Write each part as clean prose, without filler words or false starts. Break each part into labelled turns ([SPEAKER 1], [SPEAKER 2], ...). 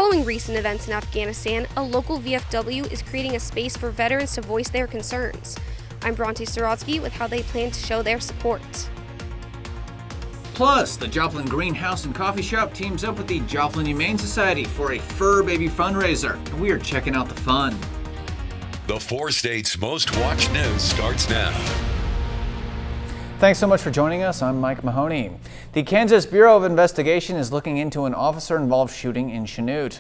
[SPEAKER 1] Following recent events in Afghanistan, a local VFW is creating a space for veterans to voice their concerns. I'm Bronte Sorotsky with how they plan to show their support.
[SPEAKER 2] Plus, the Joplin Greenhouse and Coffee Shop teams up with the Joplin Humane Society for a fur baby fundraiser, and we are checking out the fun.
[SPEAKER 3] The 4 states' most watched news starts now.
[SPEAKER 2] Thanks so much for joining us. I'm Mike Mahoney. The Kansas Bureau of Investigation is looking into an officer-involved shooting in Chanute.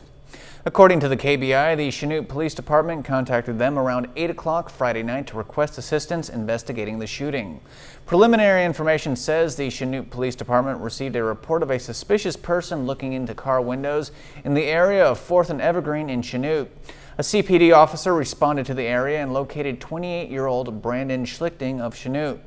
[SPEAKER 2] According to the KBI, the Chanute Police Department contacted them around 8 o'clock Friday night to request assistance investigating the shooting. Preliminary information says the Chanute Police Department received a report of a suspicious person looking into car windows in the area of 4th and Evergreen in Chanute. A CPD officer responded to the area and located 28-year-old Brandon Schlichting of Chanute.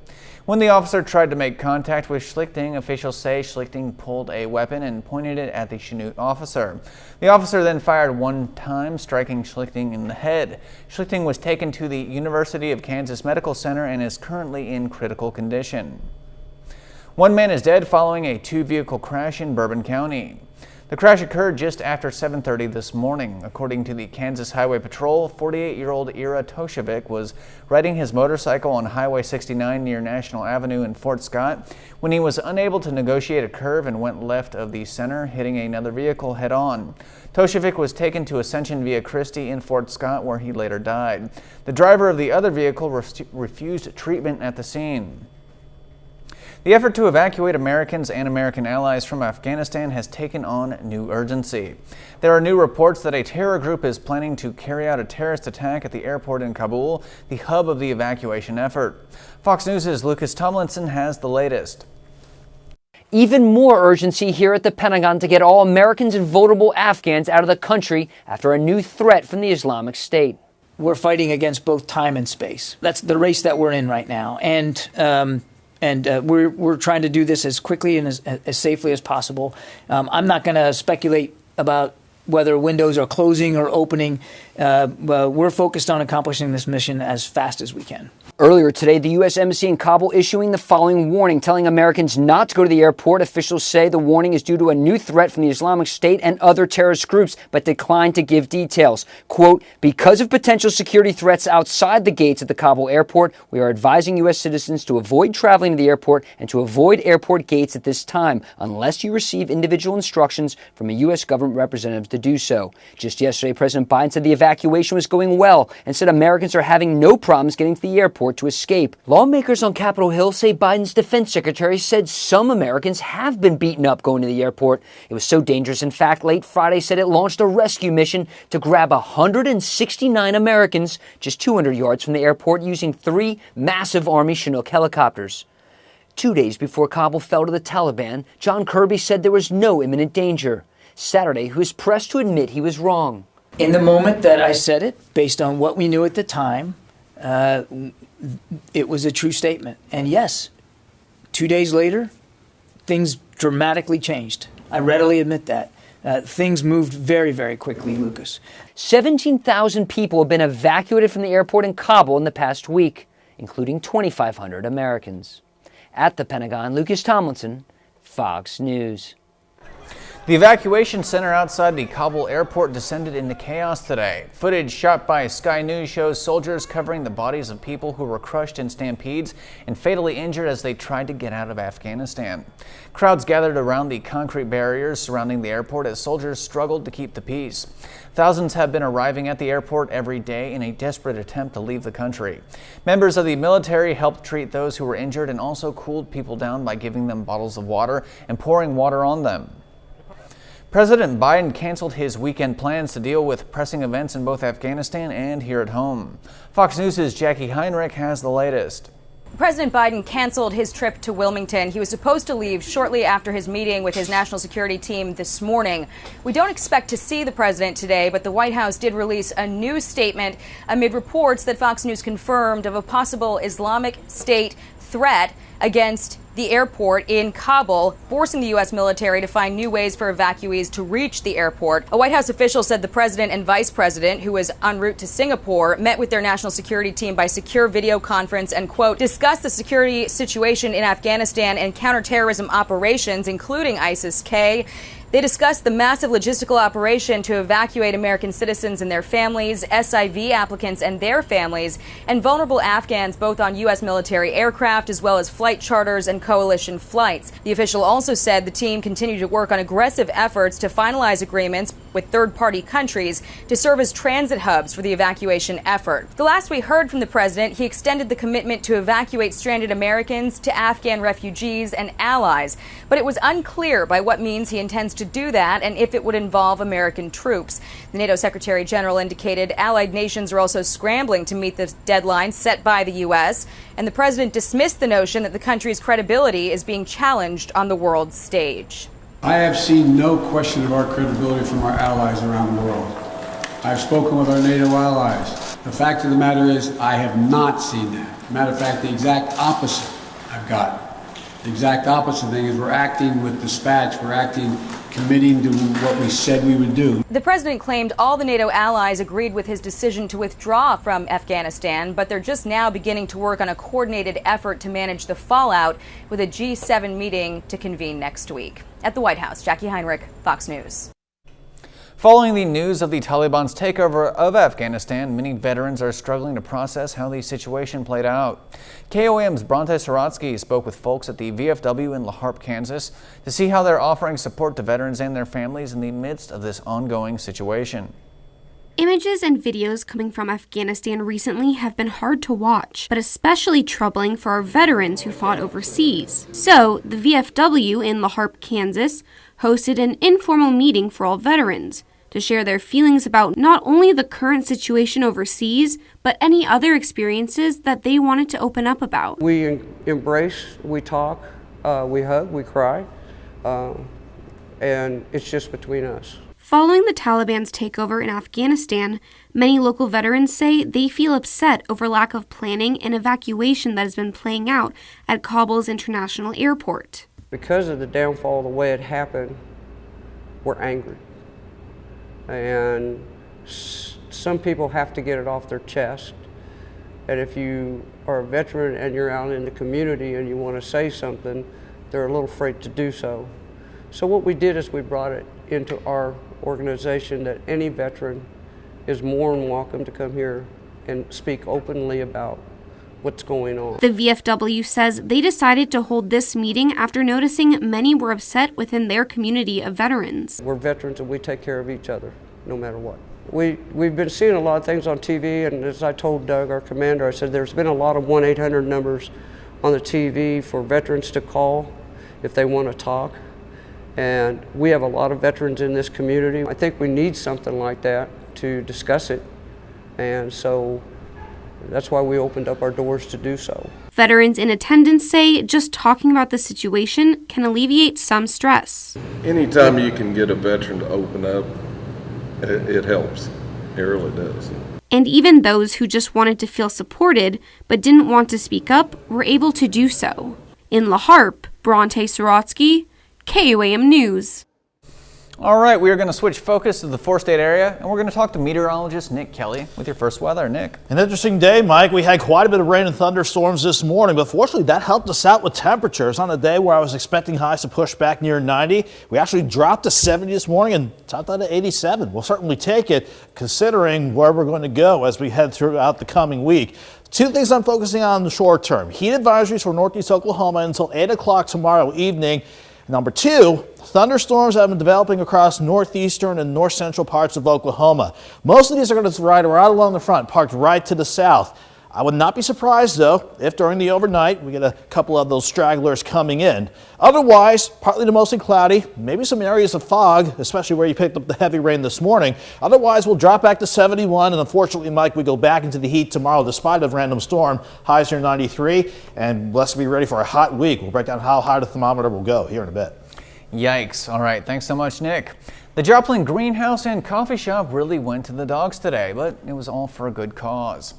[SPEAKER 2] When the officer tried to make contact with Schlichting, officials say Schlichting pulled a weapon and pointed it at the Chanute officer. The officer then fired one time, striking Schlichting in the head. Schlichting was taken to the University of Kansas Medical Center and is currently in critical condition. One man is dead following a 2-vehicle crash in Bourbon County. The crash occurred just after 7:30 this morning. According to the Kansas Highway Patrol, 48-year-old Ira Toshevic was riding his motorcycle on Highway 69 near National Avenue in Fort Scott when he was unable to negotiate a curve and went left of the center, hitting another vehicle head-on. Toshevic was taken to Ascension Via Christi in Fort Scott, where he later died. The driver of the other vehicle refused treatment at the scene. The effort to evacuate Americans and American allies from Afghanistan has taken on new urgency. There are new reports that a terror group is planning to carry out a terrorist attack at the airport in Kabul, the hub of the evacuation effort. Fox News' Lucas Tomlinson has the latest.
[SPEAKER 4] Even more urgency here at the Pentagon to get all Americans and vulnerable Afghans out of the country after a new threat from the Islamic State.
[SPEAKER 5] We're fighting against both time and space. That's the race that we're in right now. And we're trying to do this as quickly and as safely as possible. I'm not going to speculate about whether windows are closing or opening. We're focused on accomplishing this mission as fast as we can.
[SPEAKER 4] Earlier today, the U.S. Embassy in Kabul issuing the following warning, telling Americans not to go to the airport. Officials say the warning is due to a new threat from the Islamic State and other terrorist groups, but declined to give details. Quote, because of potential security threats outside the gates at the Kabul airport, we are advising U.S. citizens to avoid traveling to the airport and to avoid airport gates at this time, unless you receive individual instructions from a U.S. government representative to do so. Just yesterday, President Biden said the evacuation was going well and said Americans are having no problems getting to the airport to escape. Lawmakers on Capitol Hill say Biden's defense secretary said some Americans have been beaten up going to the airport. It was so dangerous, in fact, late Friday said it launched a rescue mission to grab 169 Americans just 200 yards from the airport using 3 massive Army Chinook helicopters. 2 days before Kabul fell to the Taliban, John Kirby said there was no imminent danger. Saturday, he was pressed to admit he was wrong.
[SPEAKER 5] In the moment that I said it, based on what we knew at the time, it was a true statement. And yes, 2 days later, things dramatically changed. I readily admit that. Things moved very, very quickly, Lucas.
[SPEAKER 4] 17,000 people have been evacuated from the airport in Kabul in the past week, including 2,500 Americans. At the Pentagon, Lucas Tomlinson, Fox News.
[SPEAKER 2] The evacuation center outside the Kabul airport descended into chaos today. Footage shot by Sky News shows soldiers covering the bodies of people who were crushed in stampedes and fatally injured as they tried to get out of Afghanistan. Crowds gathered around the concrete barriers surrounding the airport as soldiers struggled to keep the peace. Thousands have been arriving at the airport every day in a desperate attempt to leave the country. Members of the military helped treat those who were injured and also cooled people down by giving them bottles of water and pouring water on them. President Biden canceled his weekend plans to deal with pressing events in both Afghanistan and here at home. Fox News' Jackie Heinrich has the latest.
[SPEAKER 6] President Biden canceled his trip to Wilmington. He was supposed to leave shortly after his meeting with his national security team this morning. We don't expect to see the president today, but the White House did release a news statement amid reports that Fox News confirmed of a possible Islamic State threat against the airport in Kabul, forcing the U.S. military to find new ways for evacuees to reach the airport. A White House official said the president and vice president, who was en route to Singapore, met with their national security team by secure video conference and, quote, discussed the security situation in Afghanistan and counterterrorism operations, including ISIS-K. They discussed the massive logistical operation to evacuate American citizens and their families, SIV applicants and their families, and vulnerable Afghans both on U.S. military aircraft as well as flight charters and coalition flights. The official also said the team continued to work on aggressive efforts to finalize agreements with third-party countries to serve as transit hubs for the evacuation effort. The last we heard from the president, he extended the commitment to evacuate stranded Americans to Afghan refugees and allies, but it was unclear by what means he intends to do that and if it would involve American troops. The NATO Secretary General indicated allied nations are also scrambling to meet the deadline set by the U.S., and the president dismissed the notion that the country's credibility is being challenged on the world stage.
[SPEAKER 7] I have seen no question of our credibility from our allies around the world. I've spoken with our NATO allies. The fact of the matter is, I have not seen that. Matter of fact, the exact opposite I've got. The exact opposite thing is we're acting with dispatch, we're acting committing to what we said we would do.
[SPEAKER 6] The president claimed all the NATO allies agreed with his decision to withdraw from Afghanistan, but they're just now beginning to work on a coordinated effort to manage the fallout with a G7 meeting to convene next week. At the White House, Jackie Heinrich, Fox News.
[SPEAKER 2] Following the news of the Taliban's takeover of Afghanistan, many veterans are struggling to process how the situation played out. KOAM's Bronte Sorotsky spoke with folks at the VFW in La Harpe, Kansas, to see how they're offering support to veterans and their families in the midst of this ongoing situation.
[SPEAKER 1] Images and videos coming from Afghanistan recently have been hard to watch, but especially troubling for our veterans who fought overseas. So, the VFW in La Harpe, Kansas, hosted an informal meeting for all veterans to share their feelings about not only the current situation overseas, but any other experiences that they wanted to open up about.
[SPEAKER 8] We embrace, we talk, we hug, we cry, and it's just between us.
[SPEAKER 1] Following the Taliban's takeover in Afghanistan, many local veterans say they feel upset over lack of planning and evacuation that has been playing out at Kabul's international airport.
[SPEAKER 8] Because of the downfall, the way it happened, we're angry. And some people have to get it off their chest. And if you are a veteran and you're out in the community and you want to say something, they're a little afraid to do so. So what we did is we brought it into our organization that any veteran is more than welcome to come here and speak openly about what's going on.
[SPEAKER 1] The VFW says they decided to hold this meeting after noticing many were upset within their community of veterans.
[SPEAKER 8] We're veterans and we take care of each other no matter what. We've been seeing a lot of things on TV, and as I told Doug, our commander, I said there's been a lot of 1-800 numbers on the TV for veterans to call if they want to talk. And we have a lot of veterans in this community. I think we need something like that to discuss it. And so that's why we opened up our doors to do so.
[SPEAKER 1] Veterans in attendance say just talking about the situation can alleviate some stress.
[SPEAKER 9] Anytime you can get a veteran to open up, it helps. It really does.
[SPEAKER 1] And even those who just wanted to feel supported but didn't want to speak up were able to do so. In La Harpe, Bronte Sorotsky, KOAM News.
[SPEAKER 2] All right, we are going to switch focus to the four-state area, and we're going to talk to meteorologist Nick Kelly with your first weather. Nick.
[SPEAKER 10] An interesting day, Mike. We had quite a bit of rain and thunderstorms this morning, but fortunately that helped us out with temperatures. On a day where I was expecting highs to push back near 90, we actually dropped to 70 this morning and topped out at 87. We'll certainly take it, considering where we're going to go as we head throughout the coming week. Two things I'm focusing on in the short term. Heat advisories for northeast Oklahoma until 8 o'clock tomorrow evening. Number two, thunderstorms have been developing across northeastern and north central parts of Oklahoma. Most of these are going to ride right along the front, parked right to the south. I would not be surprised, though, if during the overnight we get a couple of those stragglers coming in. Otherwise, partly to mostly cloudy, maybe some areas of fog, especially where you picked up the heavy rain this morning. Otherwise, we'll drop back to 71, and unfortunately, Mike, we go back into the heat tomorrow despite a random storm. Highs near 93, and let's be ready for a hot week. We'll break down how high the thermometer will go here in a bit.
[SPEAKER 2] Yikes. All right, thanks so much, Nick. The Joplin Greenhouse and Coffee Shop really went to the dogs today, but it was all for a good cause.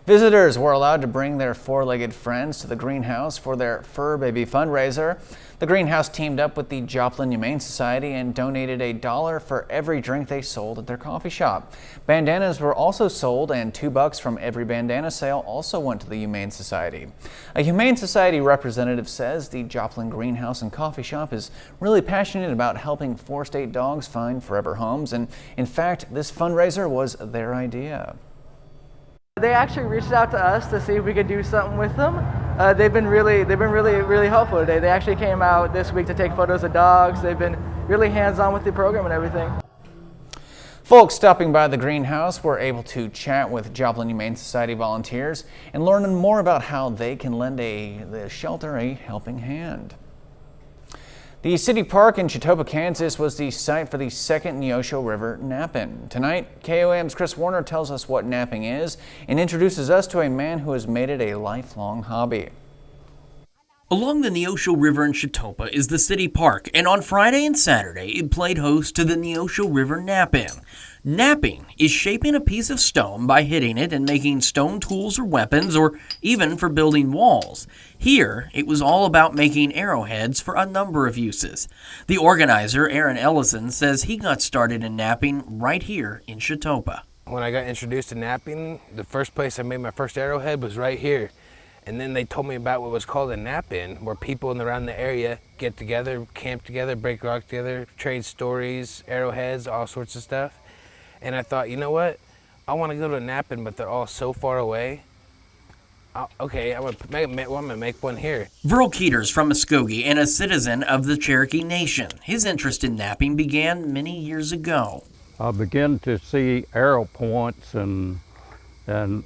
[SPEAKER 2] Visitors were allowed to bring their four-legged friends to the greenhouse for their Fur Baby fundraiser. The greenhouse teamed up with the Joplin Humane Society and donated $1 for every drink they sold at their coffee shop. Bandanas were also sold, and $2 from every bandana sale also went to the Humane Society. A Humane Society representative says the Joplin Greenhouse and Coffee Shop is really passionate about helping 4-state dogs find forever homes, and in fact, this fundraiser was their idea.
[SPEAKER 11] They actually reached out to us to see if we could do something with them. They've been really helpful today. They actually came out this week to take photos of dogs. They've been really hands-on with the program and everything.
[SPEAKER 2] Folks stopping by the greenhouse were able to chat with Joplin Humane Society volunteers and learn more about how they can lend the shelter a helping hand. The city park in Chautauqua, Kansas was the site for the second Neosho River nap-in. Tonight, KOAM's Chris Warner tells us what napping is and introduces us to a man who has made it a lifelong hobby.
[SPEAKER 12] Along the Neosho River in Chautauqua is the city park, and on Friday and Saturday it played host to the Neosho River nap-in. Napping is shaping a piece of stone by hitting it and making stone tools or weapons, or even for building walls. Here, it was all about making arrowheads for a number of uses. The organizer, Aaron Ellison, says he got started in napping right here in Chautauqua.
[SPEAKER 13] When I got introduced to napping, the first place I made my first arrowhead was right here. And then they told me about what was called a nap-in, where people around the area get together, camp together, break rock together, trade stories, arrowheads, all sorts of stuff. And I thought, you know what? I want to go to a nap-in, but they're all so far away. Okay, I'm gonna make one here.
[SPEAKER 12] Verl Keters from Muskogee and a citizen of the Cherokee Nation. His interest in napping began many years ago.
[SPEAKER 14] I began to see arrow points and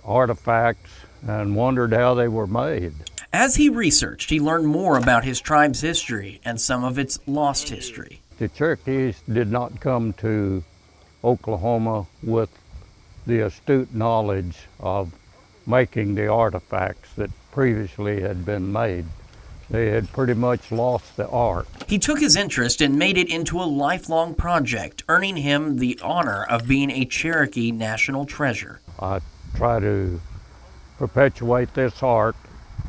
[SPEAKER 14] artifacts and wondered how they were made.
[SPEAKER 12] As he researched, he learned more about his tribe's history and some of its lost history.
[SPEAKER 14] The Cherokees did not come to Oklahoma with the astute knowledge of making the artifacts that previously had been made. They had pretty much lost the art.
[SPEAKER 12] He took his interest and made it into a lifelong project, earning him the honor of being a Cherokee National Treasure.
[SPEAKER 14] I try to perpetuate this art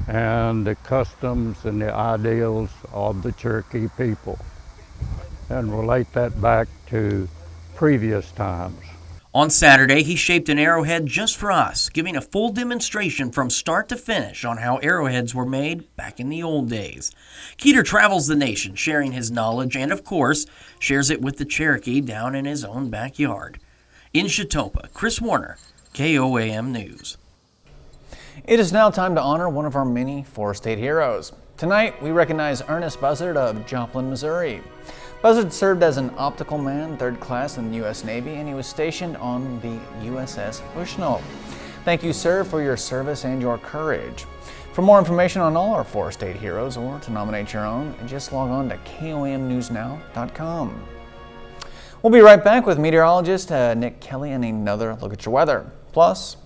[SPEAKER 14] and the customs and the ideals of the Cherokee people and relate that back to previous times.
[SPEAKER 12] On Saturday, he shaped an arrowhead just for us, giving a full demonstration from start to finish on how arrowheads were made back in the old days. Keter travels the nation, sharing his knowledge and, of course, shares it with the Cherokee down in his own backyard. In Chautauqua, Chris Warner, KOAM News.
[SPEAKER 2] It is now time to honor one of our many 4-state heroes. Tonight, we recognize Ernest Buzzard of Joplin, Missouri. Buzzard served as an optical man, 3rd class in the U.S. Navy, and he was stationed on the USS Bushnell. Thank you, sir, for your service and your courage. For more information on all our 4-state heroes, or to nominate your own, just log on to komnewsnow.com. We'll be right back with meteorologist Nick Kelly and another look at your weather. Plus,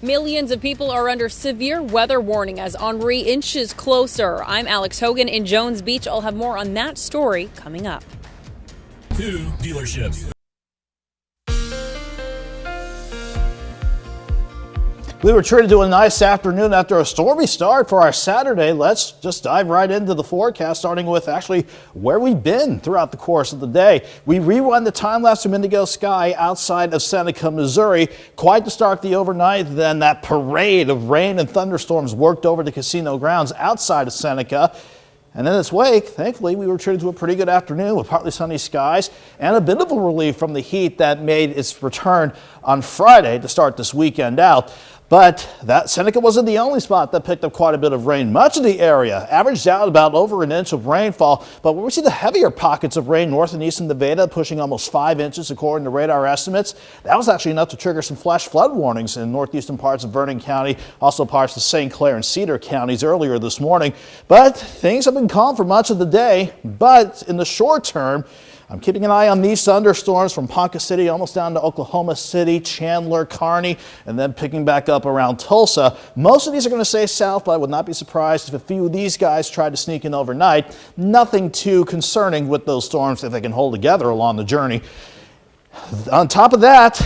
[SPEAKER 15] millions of people are under severe weather warning as Henri inches closer. I'm Alex Hogan in Jones Beach. I'll have more on that story coming up.
[SPEAKER 16] 2 dealerships.
[SPEAKER 10] We were treated to a nice afternoon after a stormy start for our Saturday. Let's just dive right into the forecast, starting with actually where we've been throughout the course of the day. We rewind the time-lapse from indigo sky outside of Seneca, Missouri. Quite the start the overnight, then that parade of rain and thunderstorms worked over the casino grounds outside of Seneca. And in its wake, thankfully, we were treated to a pretty good afternoon with partly sunny skies and a bit of a relief from the heat that made its return on Friday to start this weekend out. But that Seneca wasn't the only spot that picked up quite a bit of rain. Much of the area averaged out about over an inch of rainfall, but where we see the heavier pockets of rain north and east in Nevada pushing almost 5 inches according to radar estimates. That was actually enough to trigger some flash flood warnings in northeastern parts of Vernon County, also parts of St. Clair and Cedar counties earlier this morning. But things have been calm for much of the day, but in the short term, I'm keeping an eye on these thunderstorms from Ponca City almost down to Oklahoma City, Chandler, Kearney, and then picking back up around Tulsa. Most of these are going to stay south, but I would not be surprised if a few of these guys try to sneak in overnight. Nothing too concerning with those storms if they can hold together along the journey. On top of that,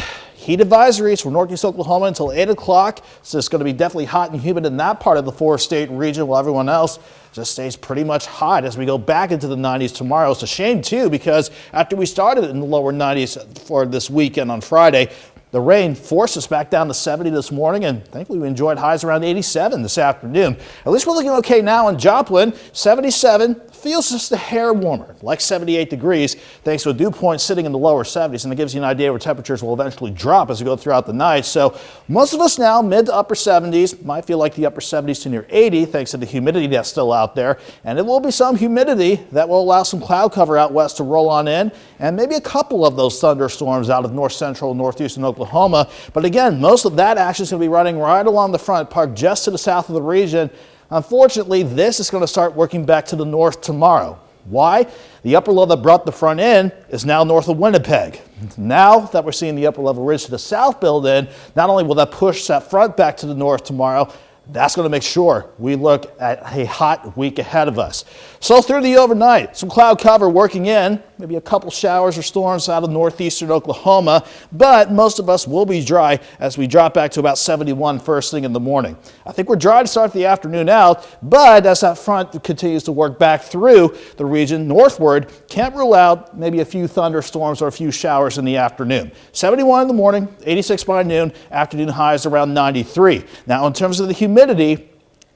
[SPEAKER 10] Heat advisories for northeast Oklahoma until 8 o'clock. So it's going to be definitely hot and humid in that part of the four-state region, while everyone else just stays pretty much hot as we go back into the 90s tomorrow. It's a shame, too, because after we started in the lower 90s for this weekend on Friday, the rain forced us back down to 70 this morning, and thankfully we enjoyed highs around 87 this afternoon. At least we're looking okay now in Joplin. 77 feels just a hair warmer, like 78 degrees, thanks to a dew point sitting in the lower 70s, and it gives you an idea where temperatures will eventually drop as we go throughout the night. So most of us now mid to upper 70s, might feel like the upper 70s to near 80 thanks to the humidity that's still out there, and it will be some humidity that will allow some cloud cover out west to roll on in, and maybe a couple of those thunderstorms out of north central, northeastern Oklahoma. But again, most of that action is going to be running right along the front, parked just to the south of the region. Unfortunately, this is going to start working back to the north tomorrow. Why? The upper low that brought the front in is now north of Winnipeg. Now that we're seeing the upper level ridge to the south build in, not only will that push that front back to the north tomorrow, that's going to make sure we look at a hot week ahead of us. So through the overnight, some cloud cover working in, maybe a couple showers or storms out of northeastern Oklahoma, but most of us will be dry as we drop back to about 71 first thing in the morning. I think we're dry to start the afternoon out, but as that front continues to work back through the region northward, can't rule out maybe a few thunderstorms or a few showers in the afternoon. 71 in the morning, 86 by noon, afternoon highs around 93. Now in terms of the humidity,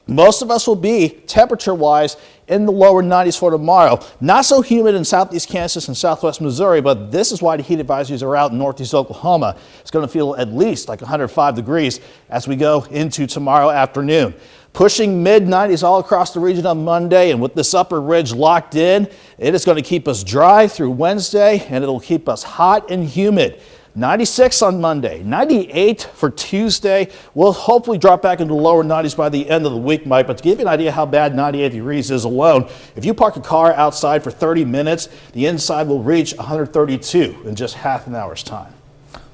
[SPEAKER 10] most of us will be, temperature-wise, in the lower 90s for tomorrow. Not so humid in southeast Kansas and southwest Missouri, but this is why the heat advisories are out in northeast Oklahoma. It's going to feel at least like 105 degrees as we go into tomorrow afternoon. Pushing mid-90s all across the region on Monday, and with this upper ridge locked in, it is going to keep us dry through Wednesday, and it'll keep us hot and humid. 96 on Monday, 98 for Tuesday. We'll hopefully drop back into the lower 90s by the end of the week, Mike. But to give you an idea how bad 98 degrees is alone, if you park a car outside for 30 minutes, the inside will reach 132 in just half an hour's time.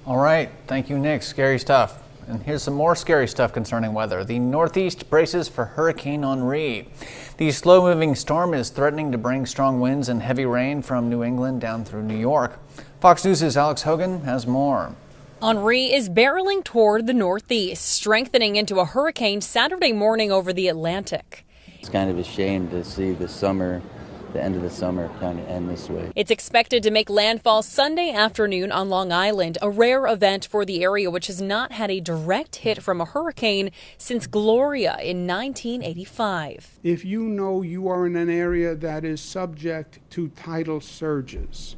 [SPEAKER 2] All right. Thank you, Nick. Scary stuff. And here's some more scary stuff concerning weather. The Northeast braces for Hurricane Henri. The slow-moving storm is threatening to bring strong winds and heavy rain from New England down through New York. Fox News' Alex Hogan has more.
[SPEAKER 15] Henri is barreling toward the northeast, strengthening into a hurricane Saturday morning over the Atlantic.
[SPEAKER 17] It's kind of a shame to see the end of the summer kind of end this way.
[SPEAKER 15] It's expected to make landfall Sunday afternoon on Long Island, a rare event for the area which has not had a direct hit from a hurricane since Gloria in 1985.
[SPEAKER 18] If you know you are in an area that is subject to tidal surges,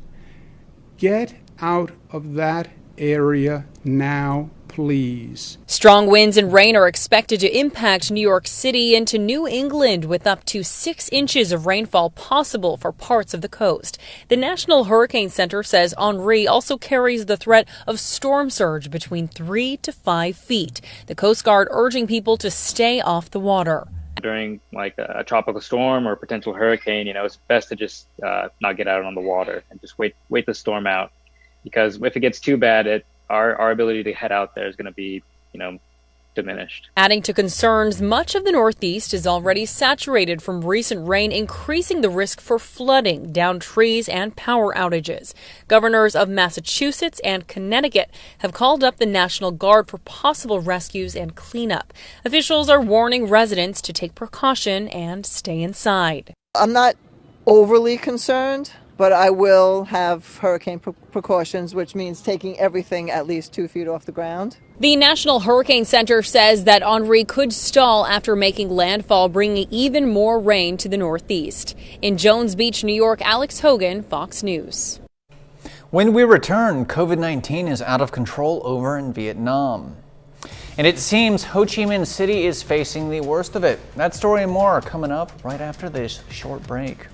[SPEAKER 18] get out of that area now, please.
[SPEAKER 15] Strong winds and rain are expected to impact New York City into New England, with up to 6 inches of rainfall possible for parts of the coast. The National Hurricane Center says Henri also carries the threat of storm surge between 3 to 5 feet. The Coast Guard urging people to stay off the water.
[SPEAKER 19] During like a tropical storm or a potential hurricane, it's best to just not get out on the water and just wait the storm out, because if it gets too bad, our ability to head out there is going to be, diminished.
[SPEAKER 15] Adding to concerns, much of the Northeast is already saturated from recent rain, increasing the risk for flooding, downed trees, and power outages. Governors of Massachusetts and Connecticut have called up the National Guard for possible rescues and cleanup. Officials are warning residents to take precaution and stay inside.
[SPEAKER 20] I'm not overly concerned, but I will have hurricane precautions, which means taking everything at least 2 feet off the ground.
[SPEAKER 15] The National Hurricane Center says that Henri could stall after making landfall, bringing even more rain to the Northeast. In Jones Beach, New York, Alex Hogan, Fox News.
[SPEAKER 2] When we return, COVID-19 is out of control over in Vietnam. And it seems Ho Chi Minh City is facing the worst of it. That story and more are coming up right after this short break.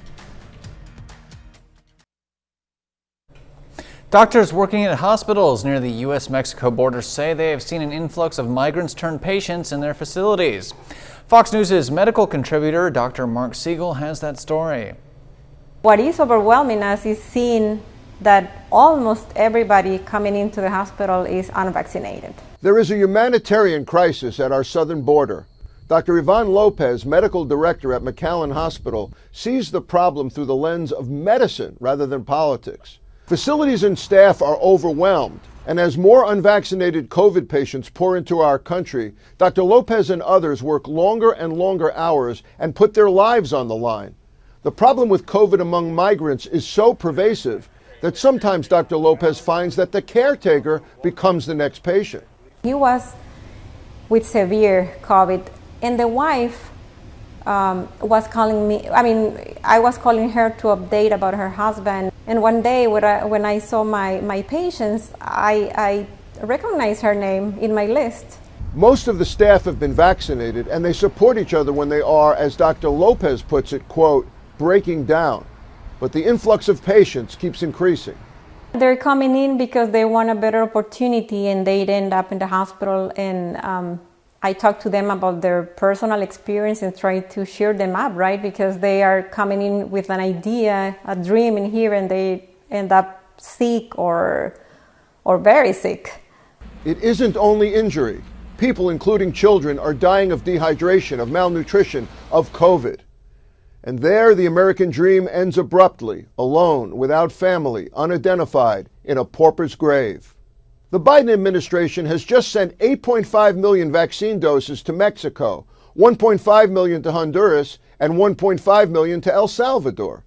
[SPEAKER 2] Doctors working at hospitals near the U.S.-Mexico border say they have seen an influx of migrants turn patients in their facilities. Fox News' medical contributor, Dr. Mark Siegel, has that story.
[SPEAKER 21] What is overwhelming us is seeing that almost everybody coming into the hospital is unvaccinated.
[SPEAKER 22] There is a humanitarian crisis at our southern border. Dr. Yvonne Lopez, medical director at McAllen Hospital, sees the problem through the lens of medicine rather than politics. Facilities and staff are overwhelmed. And as more unvaccinated COVID patients pour into our country, Dr. Lopez and others work longer and longer hours and put their lives on the line. The problem with COVID among migrants is so pervasive that sometimes Dr. Lopez finds that the caretaker becomes the next patient.
[SPEAKER 21] He was with severe COVID, and the wife was calling me. I was calling her to update about her husband. And one day when I saw my patients, I recognized her name in my list.
[SPEAKER 22] Most of the staff have been vaccinated, and they support each other when they are, as Dr. Lopez puts it, quote, breaking down. But the influx of patients keeps increasing.
[SPEAKER 21] They're coming in because they want a better opportunity, and they'd end up in the hospital. And I talk to them about their personal experience and try to cheer them up, right? Because they are coming in with an idea, a dream in here, and they end up sick or very sick.
[SPEAKER 22] It isn't only injury. People, including children, are dying of dehydration, of malnutrition, of COVID. And there, the American dream ends abruptly, alone, without family, unidentified, in a pauper's grave. The Biden administration has just sent 8.5 million vaccine doses to Mexico, 1.5 million to Honduras, and 1.5 million to El Salvador.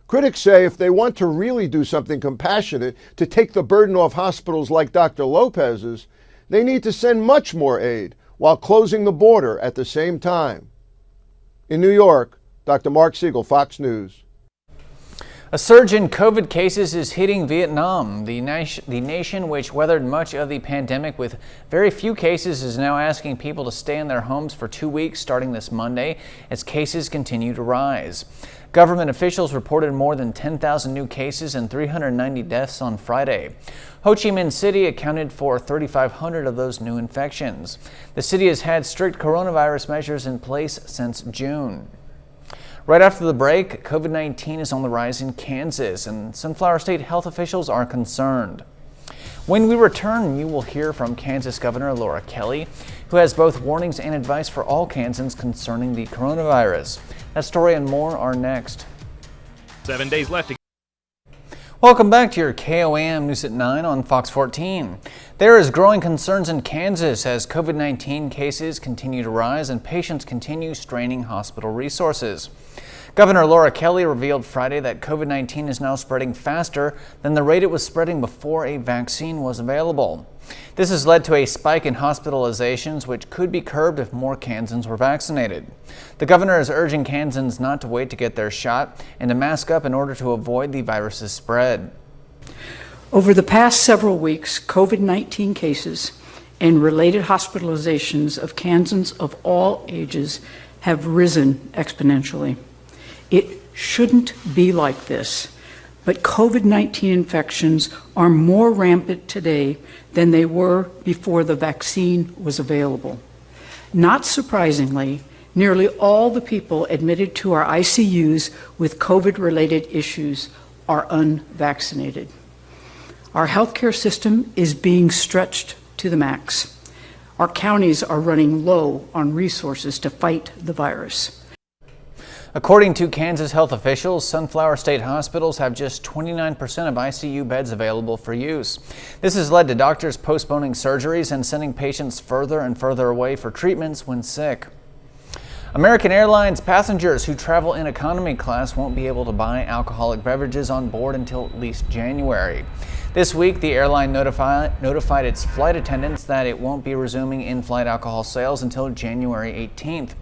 [SPEAKER 22] Critics say if they want to really do something compassionate to take the burden off hospitals like Dr. Lopez's, they need to send much more aid while closing the border at the same time. In New York, Dr. Mark Siegel, Fox News.
[SPEAKER 2] A surge in COVID cases is hitting Vietnam. The nation, which weathered much of the pandemic with very few cases, is now asking people to stay in their homes for 2 weeks starting this Monday as cases continue to rise. Government officials reported more than 10,000 new cases and 390 deaths on Friday. Ho Chi Minh City accounted for 3,500 of those new infections. The city has had strict coronavirus measures in place since June. Right after the break, COVID-19 is on the rise in Kansas, and Sunflower State health officials are concerned. When we return, you will hear from Kansas Governor Laura Kelly, who has both warnings and advice for all Kansans concerning the coronavirus. That story and more are next.
[SPEAKER 3] 7 days left.
[SPEAKER 2] Welcome back to your KOAM News at 9 on Fox 14. There is growing concerns in Kansas as COVID-19 cases continue to rise and patients continue straining hospital resources. Governor Laura Kelly revealed Friday that COVID-19 is now spreading faster than the rate it was spreading before a vaccine was available. This has led to a spike in hospitalizations, which could be curbed if more Kansans were vaccinated. The governor is urging Kansans not to wait to get their shot and to mask up in order to avoid the virus's spread.
[SPEAKER 5] Over the past several weeks, COVID-19 cases and related hospitalizations of Kansans of all ages have risen exponentially. It shouldn't be like this, but COVID-19 infections are more rampant today than they were before the vaccine was available. Not surprisingly, nearly all the people admitted to our ICUs with COVID-related issues are unvaccinated. Our healthcare system is being stretched to the max. Our counties are running low on resources to fight the virus.
[SPEAKER 2] According to Kansas health officials, Sunflower State hospitals have just 29% of ICU beds available for use. This has led to doctors postponing surgeries and sending patients further and further away for treatments when sick. American Airlines passengers who travel in economy class won't be able to buy alcoholic beverages on board until at least January. This week, the airline notified its flight attendants that it won't be resuming in-flight alcohol sales until January 18th.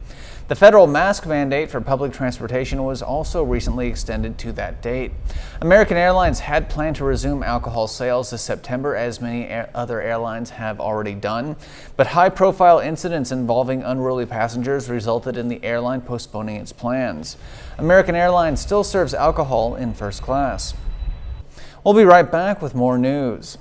[SPEAKER 2] The federal mask mandate for public transportation was also recently extended to that date. American Airlines had planned to resume alcohol sales this September, as many other airlines have already done, but high-profile incidents involving unruly passengers resulted in the airline postponing its plans. American Airlines still serves alcohol in first class. We'll be right back with more news.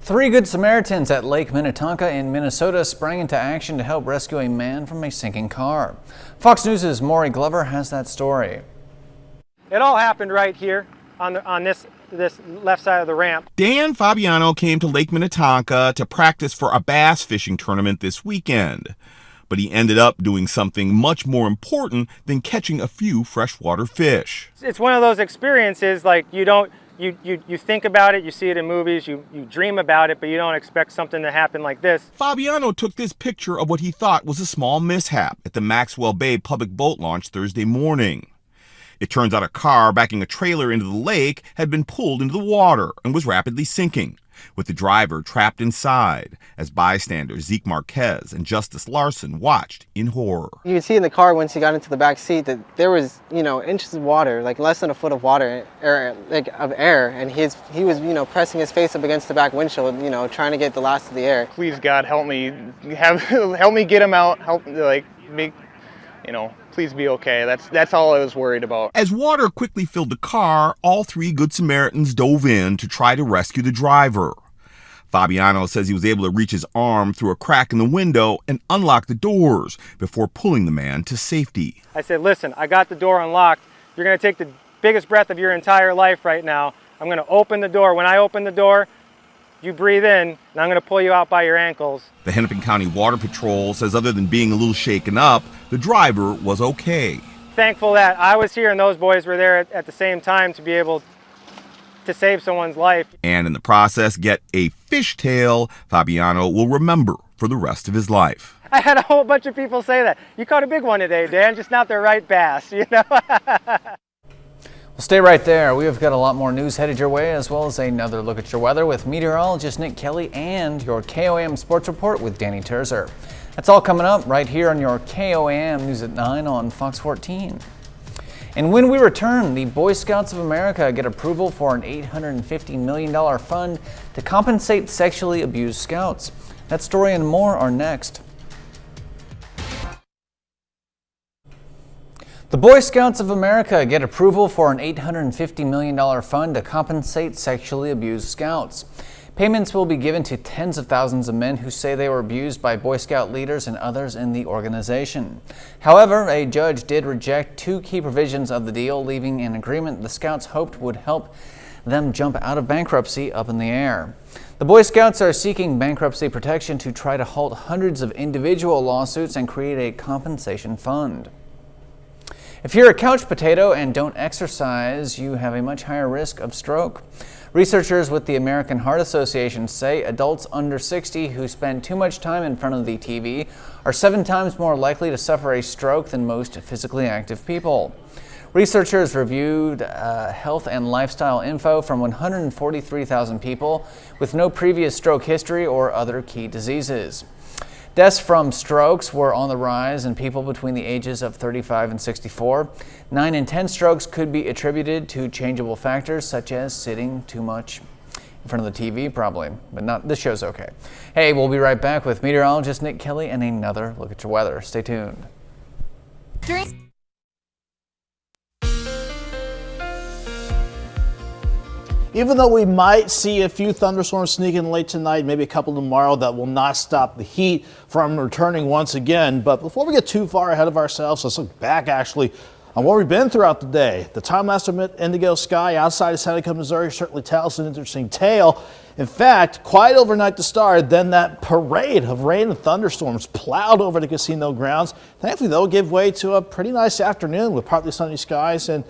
[SPEAKER 2] 3 Good Samaritans at Lake Minnetonka in Minnesota sprang into action to help rescue a man from a sinking car. Fox News' Maury Glover has that story.
[SPEAKER 23] It all happened right here on this left side of the ramp.
[SPEAKER 24] Dan Fabiano came to Lake Minnetonka to practice for a bass fishing tournament this weekend. But he ended up doing something much more important than catching a few freshwater fish.
[SPEAKER 23] It's one of those experiences like you don't you think about it, you see it in movies, you dream about it, but you don't expect something to happen like this.
[SPEAKER 24] Fabiano took this picture of what he thought was a small mishap at the Maxwell Bay public boat launch Thursday morning. It turns out a car backing a trailer into the lake had been pulled into the water and was rapidly sinking, with the driver trapped inside as bystanders Zeke Marquez and Justice Larson watched in horror.
[SPEAKER 4] You could see in the car once he got into the back seat that there was, inches of water, like less than a foot of water, of air, and he was, pressing his face up against the back windshield, trying to get the last of the air.
[SPEAKER 6] Please, God, help me, help me get him out, please be okay. That's all I was worried about.
[SPEAKER 24] As water quickly filled the car, all three Good Samaritans dove in to try to rescue the driver. Fabiano says he was able to reach his arm through a crack in the window and unlock the doors before pulling the man to safety.
[SPEAKER 23] I said, listen, I got the door unlocked. You're going to take the biggest breath of your entire life right now. I'm going to open the door. When I open the door, you breathe in, and I'm going to pull you out by your ankles.
[SPEAKER 24] The Hennepin County Water Patrol says other than being a little shaken up, the driver was okay.
[SPEAKER 23] Thankful that I was here and those boys were there at the same time to be able to save someone's life.
[SPEAKER 24] And in the process, get a fishtail Fabiano will remember for the rest of his life.
[SPEAKER 23] I had a whole bunch of people say that. You caught a big one today, Dan, just not the right bass,
[SPEAKER 2] Well, stay right there. We have got a lot more news headed your way, as well as another look at your weather with meteorologist Nick Kelly and your KOAM Sports Report with Danny Terzer. That's all coming up right here on your KOAM News at 9 on Fox 14. And when we return, the Boy Scouts of America get approval for an $850 million fund to compensate sexually abused scouts. That story and more are next. The Boy Scouts of America get approval for an $850 million fund to compensate sexually abused scouts. Payments will be given to tens of thousands of men who say they were abused by Boy Scout leaders and others in the organization. However, a judge did reject two key provisions of the deal, leaving an agreement the Scouts hoped would help them jump out of bankruptcy up in the air. The Boy Scouts are seeking bankruptcy protection to try to halt hundreds of individual lawsuits and create a compensation fund. If you're a couch potato and don't exercise, you have a much higher risk of stroke. Researchers with the American Heart Association say adults under 60 who spend too much time in front of the TV are 7 times more likely to suffer a stroke than most physically active people. Researchers reviewed health and lifestyle info from 143,000 people with no previous stroke history or other key diseases. Deaths from strokes were on the rise in people between the ages of 35 and 64. 9 in 10 strokes could be attributed to changeable factors such as sitting too much in front of the TV, probably, but not this show's okay. Hey, we'll be right back with meteorologist Nick Kelly and another look at your weather. Stay tuned.
[SPEAKER 10] Even though we might see a few thunderstorms sneak in late tonight, maybe a couple tomorrow, that will not stop the heat from returning once again. But before we get too far ahead of ourselves, let's look back actually on where we've been throughout the day. The time-lapse indigo sky outside of Seneca, Missouri certainly tells an interesting tale. In fact, quiet overnight to start, then that parade of rain and thunderstorms plowed over the casino grounds. Thankfully, though, gave way to a pretty nice afternoon with partly sunny skies and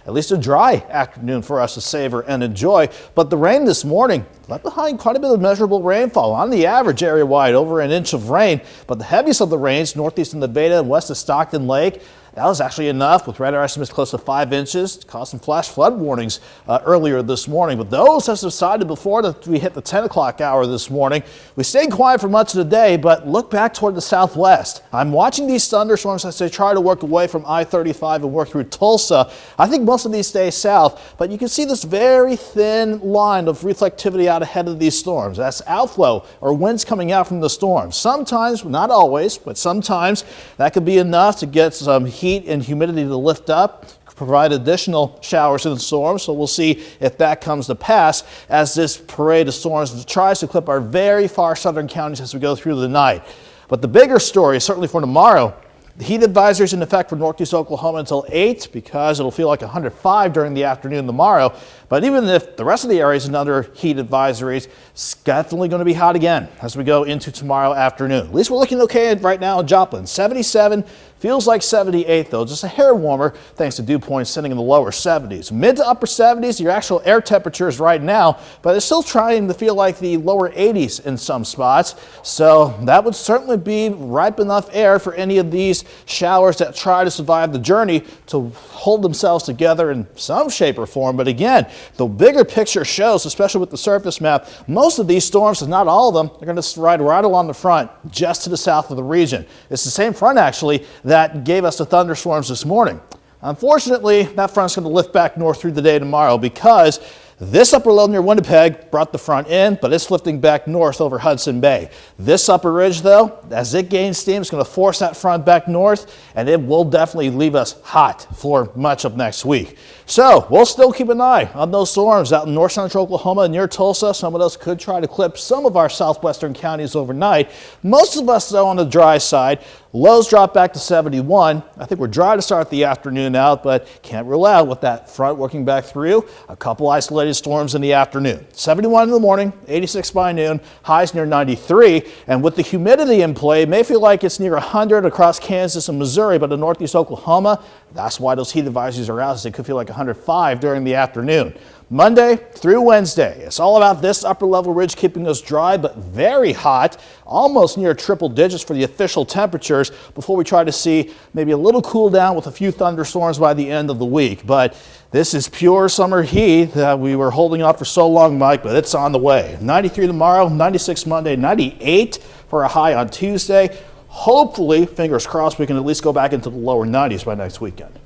[SPEAKER 10] at least a dry afternoon for us to savor and enjoy. But the rain this morning left behind quite a bit of measurable rainfall. On the average, area-wide, over an inch of rain. But the heaviest of the rains, northeast of Nevada and west of Stockton Lake, that was actually enough, with radar estimates close to 5 inches, to cause some flash flood warnings earlier this morning. But those have subsided before we hit the 10 o'clock hour this morning. We stayed quiet for much of the day, but look back toward the southwest. I'm watching these thunderstorms as they try to work away from I-35 and work through Tulsa. I think most of these stay south, but you can see this very thin line of reflectivity out ahead of these storms. That's outflow or winds coming out from the storm. Sometimes, not always, but sometimes that could be enough to get some heat and humidity to lift up, provide additional showers in the storm. So we'll see if that comes to pass as this parade of storms tries to clip our very far southern counties as we go through the night. But the bigger story, certainly for tomorrow, the heat advisory is in effect for northeast Oklahoma until 8 because it'll feel like 105 during the afternoon tomorrow. But even if the rest of the area is under heat advisories, it's definitely going to be hot again as we go into tomorrow afternoon. At least we're looking okay right now in Joplin. 77, Feels like 78 though, just a hair warmer thanks to dew points sitting in the lower 70s. Mid to upper 70s, your actual air temperatures right now, but it's still trying to feel like the lower 80s in some spots. So that would certainly be ripe enough air for any of these showers that try to survive the journey to hold themselves together in some shape or form. But again, the bigger picture shows, especially with the surface map, most of these storms, if not all of them, are going to ride right along the front just to the south of the region. It's the same front actually that gave us the thunderstorms this morning. Unfortunately, that front's going to lift back north through the day tomorrow because this upper low near Winnipeg brought the front in, but it's lifting back north over Hudson Bay. This upper ridge, though, as it gains steam, is going to force that front back north, and it will definitely leave us hot for much of next week. So we'll still keep an eye on those storms out in north central Oklahoma near Tulsa. Some of those could try to clip some of our southwestern counties overnight. Most of us, though, on the dry side. Lows drop back to 71. I think we're dry to start the afternoon out, but can't rule out with that front working back through. A couple isolated storms in the afternoon. 71 in the morning, 86 by noon, highs near 93. And with the humidity in play, it may feel like it's near 100 across Kansas and Missouri, but in northeast Oklahoma, that's why those heat advisories are out, as it could feel like 105 during the afternoon. Monday through Wednesday, it's all about this upper level ridge keeping us dry but very hot, almost near triple digits for the official temperatures before we try to see maybe a little cool down with a few thunderstorms by the end of the week. But this is pure summer heat that we were holding off for so long, Mike, but it's on the way. 93 tomorrow, 96 Monday, 98 for a high on Tuesday. Hopefully, fingers crossed, we can at least go back into the lower 90s by next weekend.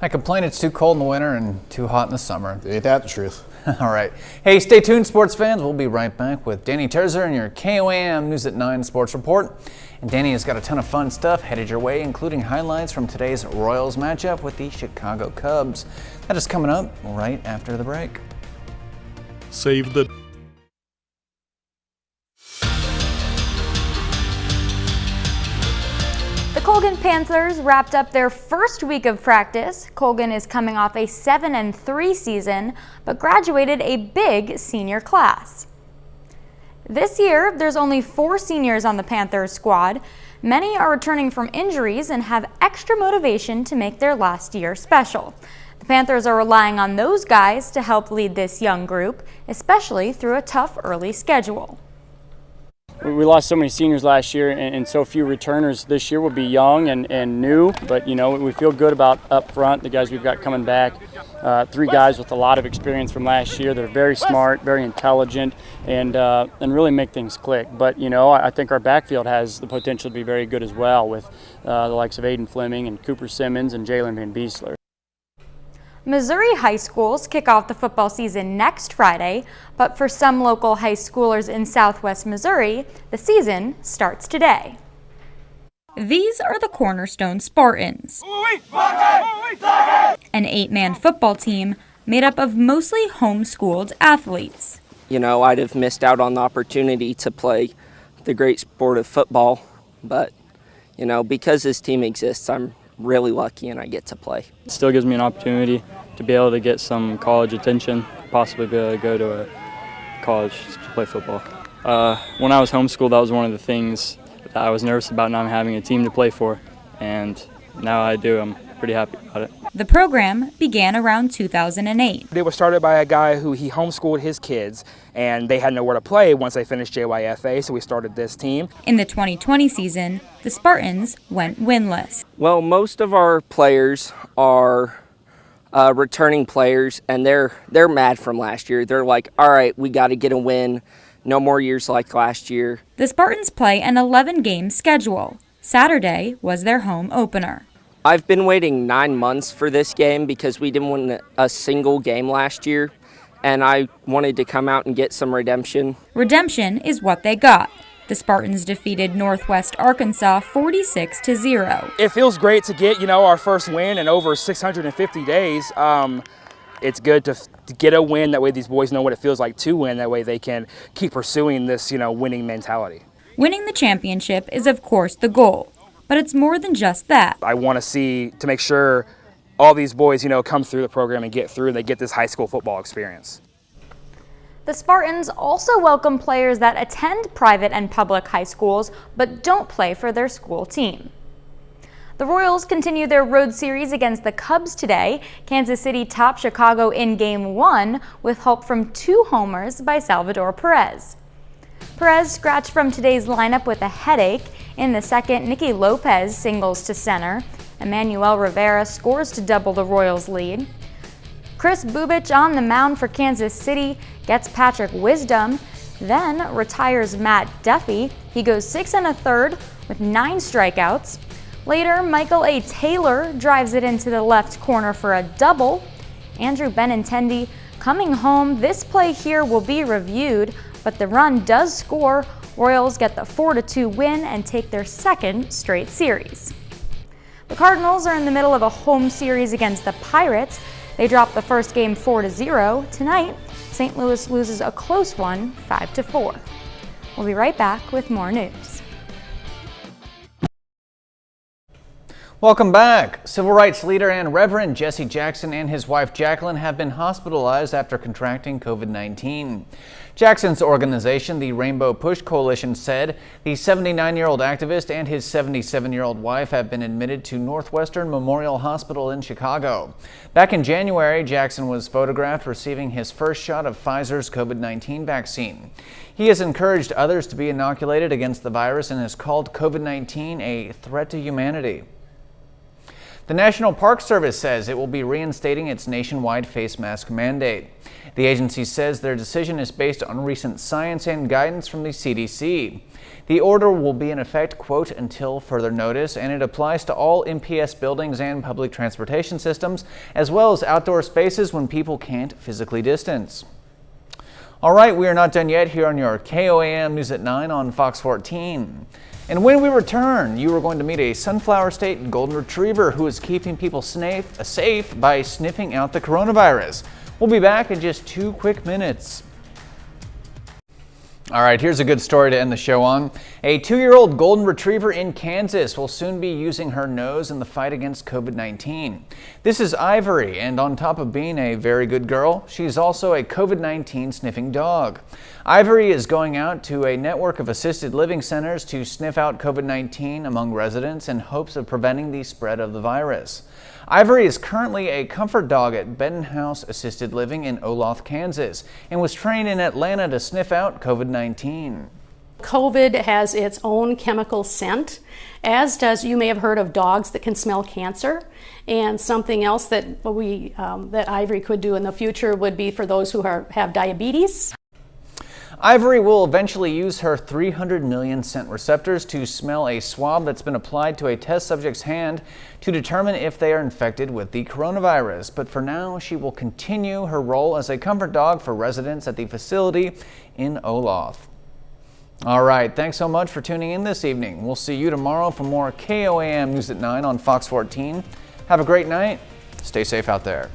[SPEAKER 2] I complain it's too cold in the winter and too hot in the summer.
[SPEAKER 10] Ain't that the truth?
[SPEAKER 2] All right. Hey, stay tuned, sports fans. We'll be right back with Danny Terzer and your KOAM News at 9 Sports Report. And Danny has got a ton of fun stuff headed your way, including highlights from today's Royals matchup with the Chicago Cubs. That is coming up right after the break.
[SPEAKER 16] Save the...
[SPEAKER 1] The Colgan Panthers wrapped up their first week of practice. Colgan is coming off a 7-3 season, but graduated a big senior class. This year, there's only 4 seniors on the Panthers squad. Many are returning from injuries and have extra motivation to make their last year special. The Panthers are relying on those guys to help lead this young group, especially through a tough early schedule.
[SPEAKER 7] We lost so many seniors last year and so few returners this year will be young and new, but you know, we feel good about up front, the guys we've got coming back. 3 guys with a lot of experience from last year. They're very smart, very intelligent, and really make things click. But you know, I think our backfield has the potential to be very good as well with the likes of Aiden Fleming and Cooper Simmons and Jalen Van Beesler.
[SPEAKER 1] Missouri high schools kick off the football season next Friday, but for some local high schoolers in southwest Missouri, the season starts today. These are the Cornerstone Spartans, an 8-man football team made up of mostly homeschooled athletes.
[SPEAKER 8] You know, I'd have missed out on the opportunity to play the great sport of football, but, you know, because this team exists, I'm really lucky and I get to play.
[SPEAKER 7] It still gives me an opportunity to be able to get some college attention, possibly be able to go to a college to play football. When I was homeschooled, that was one of the things that I was nervous about, not having a team to play for, and now I do. I'm pretty happy about it.
[SPEAKER 1] The program began around 2008.
[SPEAKER 9] They were started by a guy who he homeschooled his kids, and they had nowhere to play once they finished JYFA, so we started this team.
[SPEAKER 1] In the 2020 season, the Spartans went winless.
[SPEAKER 8] Well, most of our players are returning players, and they're mad from last year. They're like, all right, we got to get a win. No more years like last year.
[SPEAKER 1] The Spartans play an 11-game schedule. Saturday was their home opener.
[SPEAKER 8] I've been waiting 9 months for this game because we didn't win a single game last year, and I wanted to come out and get some redemption.
[SPEAKER 1] Redemption is what they got. The Spartans defeated Northwest Arkansas 46-0.
[SPEAKER 9] It feels great to get, you know, our first win in over 650 days. It's good to get a win. That way these boys know what it feels like to win. That way they can keep pursuing this, you know, winning mentality.
[SPEAKER 1] Winning the championship is, of course, the goal. But it's more than just that.
[SPEAKER 9] I want to make sure all these boys, you know, come through the program and get through and they get this high school football experience.
[SPEAKER 1] The Spartans also welcome players that attend private and public high schools but don't play for their school team. The Royals continue their road series against the Cubs today. Kansas City topped Chicago in Game 1 with help from 2 homers by Salvador Perez. Perez scratched from today's lineup with a headache. In the second, Nicky Lopez singles to center. Emmanuel Rivera scores to double the Royals' lead. Chris Bubich on the mound for Kansas City gets Patrick Wisdom, then retires Matt Duffy. He goes 6 1/3 with 9 strikeouts. Later, Michael A. Taylor drives it into the left corner for a double. Andrew Benintendi coming home. This play here will be reviewed, but the run does score. Royals get the 4-2 win and take their 2nd straight series. The Cardinals are in the middle of a home series against the Pirates. They dropped the first game 4-0. Tonight, St. Louis loses a close one, 5-4. We'll be right back with more news.
[SPEAKER 2] Welcome back. Civil rights leader and Reverend Jesse Jackson and his wife Jacqueline have been hospitalized after contracting COVID-19. Jackson's organization, the Rainbow Push Coalition, said the 79-year-old activist and his 77-year-old wife have been admitted to Northwestern Memorial Hospital in Chicago. Back in January, Jackson was photographed receiving his first shot of Pfizer's COVID-19 vaccine. He has encouraged others to be inoculated against the virus and has called COVID-19 a threat to humanity. The National Park Service says it will be reinstating its nationwide face mask mandate. The agency says their decision is based on recent science and guidance from the CDC. The order will be in effect, quote, until further notice, and it applies to all MPS buildings and public transportation systems, as well as outdoor spaces when people can't physically distance. All right, we are not done yet here on your KOAM News at 9 on Fox 14. And when we return, you are going to meet a Sunflower State Golden Retriever who is keeping people safe by sniffing out the coronavirus. We'll be back in just 2 quick minutes. All right, here's a good story to end the show on. A 2-year-old Golden Retriever in Kansas will soon be using her nose in the fight against COVID-19. This is Ivory, and on top of being a very good girl, she's also a COVID-19 sniffing dog. Ivory is going out to a network of assisted living centers to sniff out COVID-19 among residents in hopes of preventing the spread of the virus. Ivory is currently a comfort dog at Benton House Assisted Living in Olathe, Kansas, and was trained in Atlanta to sniff out COVID-19.
[SPEAKER 11] COVID has its own chemical scent, as does, you may have heard of dogs that can smell cancer. And something else that that Ivory could do in the future would be for those who have diabetes.
[SPEAKER 2] Ivory will eventually use her 300 million scent receptors to smell a swab that's been applied to a test subject's hand to determine if they are infected with the coronavirus. But for now, she will continue her role as a comfort dog for residents at the facility in Olathe. All right, thanks so much for tuning in this evening. We'll see you tomorrow for more KOAM News at 9 on Fox 14. Have a great night. Stay safe out there.